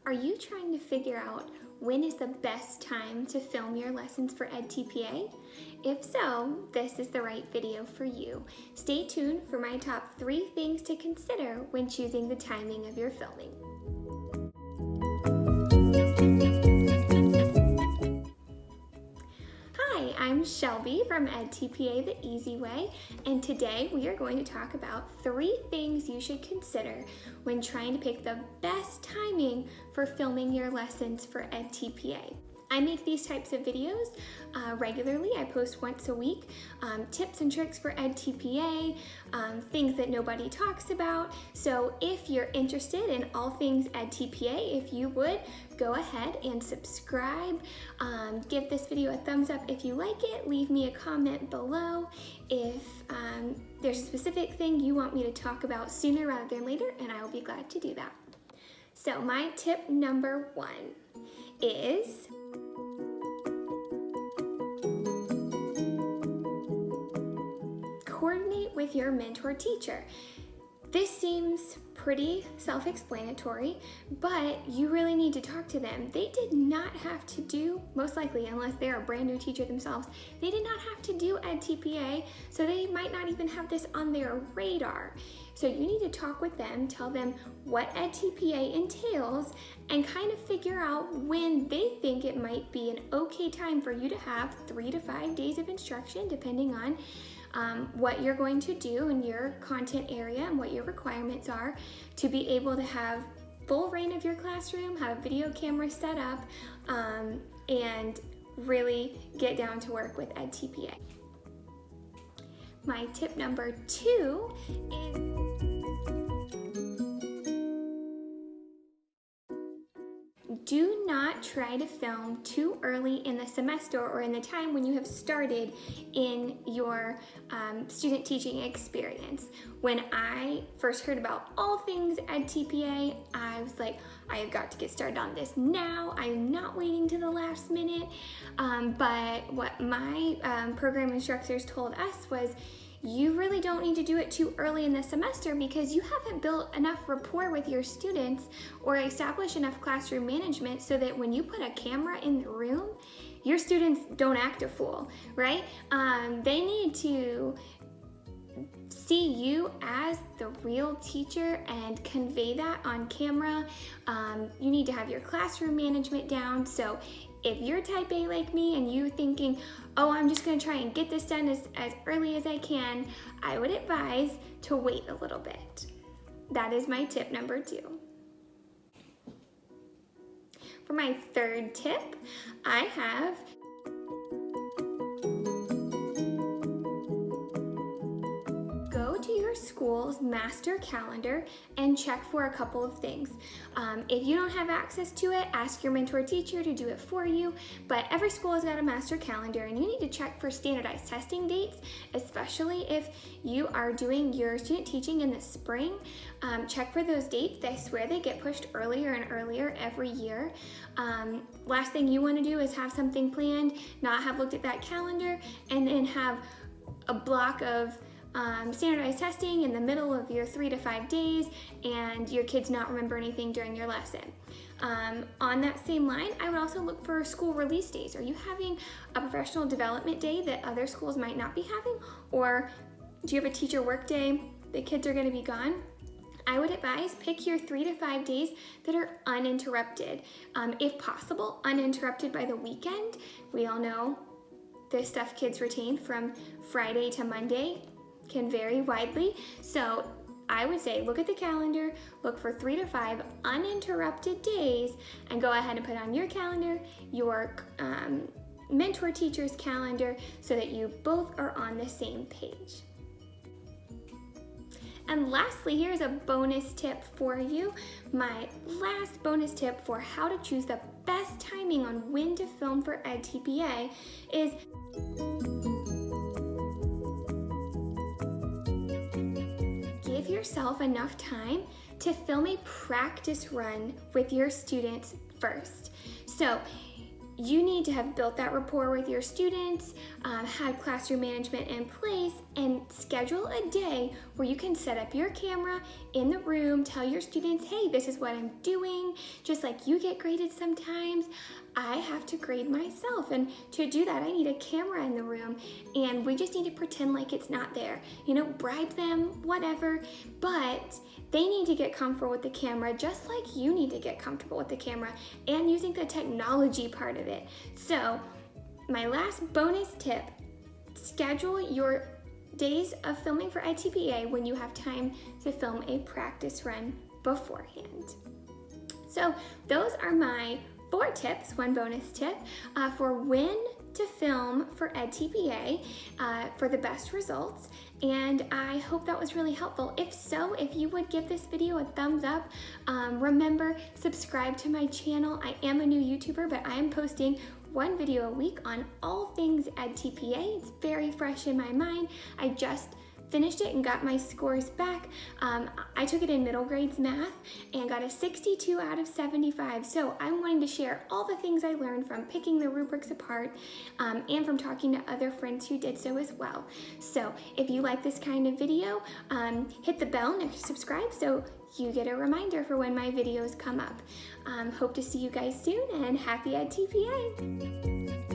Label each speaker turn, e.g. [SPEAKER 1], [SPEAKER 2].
[SPEAKER 1] Are you trying to figure out when is the best time to film your lessons for edTPA? If so, this is the right video for you. Stay tuned for my top 3 things to consider when choosing the timing of your filming. Hi, I'm Shelby from edTPA the Easy Way, and today we are going to talk about 3 things you should consider when trying to pick the best timing for filming your lessons for edTPA. I make these types of videos regularly. I post once a week, tips and tricks for edTPA, things that nobody talks about. So if you're interested in all things edTPA, if you would, go ahead and subscribe. Give this video a thumbs up if you like it. Leave me a comment below if there's a specific thing you want me to talk about sooner rather than later, and I will be glad to do that. So my tip number 1 is coordinate with your mentor teacher. This seems pretty self-explanatory, but you really need to talk to them. They did not have to do, most likely, unless they're a brand new teacher themselves, they did not have to do edTPA, so they might not even have this on their radar. So you need to talk with them, tell them what edTPA entails, and kind of figure out when they think it might be an okay time for you to have 3 to 5 days of instruction, depending on what you're going to do in your content area and what your requirements are, to be able to have full reign of your classroom, have a video camera set up, and really get down to work with edTPA. My tip number 2 is do not try to film too early in the semester or in the time when you have started in your student teaching experience. When I first heard about all things edTPA, I was like, I have got to get started on this now. I am not waiting to the last minute. But what my program instructors told us was, you really don't need to do it too early in the semester because you haven't built enough rapport with your students or established enough classroom management so that when you put a camera in the room, your students don't act a fool, right? They need to see you as the real teacher and convey that on camera. You need to have your classroom management down. So if you're type A like me and you thinking, oh, I'm just gonna try and get this done as early as I can, I would advise to wait a little bit. That is my tip number 2. For my 3rd tip, I have go to your school's master calendar and check for a couple of things. If you don't have access to it, ask your mentor teacher to do it for you, but every school has got a master calendar and you need to check for standardized testing dates, especially if you are doing your student teaching in the spring. Check for those dates. I swear they get pushed earlier and earlier every year. Last thing you want to do is have something planned, not have looked at that calendar, and then have a block of standardized testing in the middle of your 3 to 5 days and your kids not remember anything during your lesson. On that same line, I would also look for school release days. Are you having a professional development day that other schools might not be having? Or do you have a teacher work day? The kids are going to be gone. I would advise pick your 3 to 5 days that are uninterrupted. If possible, uninterrupted by the weekend. We all know the stuff kids retain from Friday to Monday can vary widely. So I would say look at the calendar, look for 3 to 5 uninterrupted days, and go ahead and put on your calendar, your mentor teacher's calendar, so that you both are on the same page. And lastly, here's a bonus tip for you. My last bonus tip for how to choose the best timing on when to film for edTPA is give yourself enough time to film a practice run with your students first. So you need to have built that rapport with your students, had classroom management in place, and schedule a day where you can set up your camera in the room, tell your students, hey, this is what I'm doing. Just like you get graded sometimes, I have to grade myself. And to do that, I need a camera in the room, and we just need to pretend like it's not there. You know, bribe them, whatever, but they need to get comfortable with the camera just like you need to get comfortable with the camera and using the technology part of it. So my last bonus tip, schedule your days of filming for edTPA when you have time to film a practice run beforehand. So those are my 4 tips, one bonus tip for when to film for edTPA for the best results, and I hope that was really helpful. If so, if you would give this video a thumbs up, remember, subscribe to my channel. I am a new YouTuber, but I am posting 1 video a week on all things edTPA. It's very fresh in my mind. I just finished it and got my scores back. I took it in middle grades math and got a 62 out of 75. So I'm wanting to share all the things I learned from picking the rubrics apart and from talking to other friends who did so as well. So if you like this kind of video, hit the bell next to subscribe so you get a reminder for when my videos come up. Hope to see you guys soon, and happy edTPA!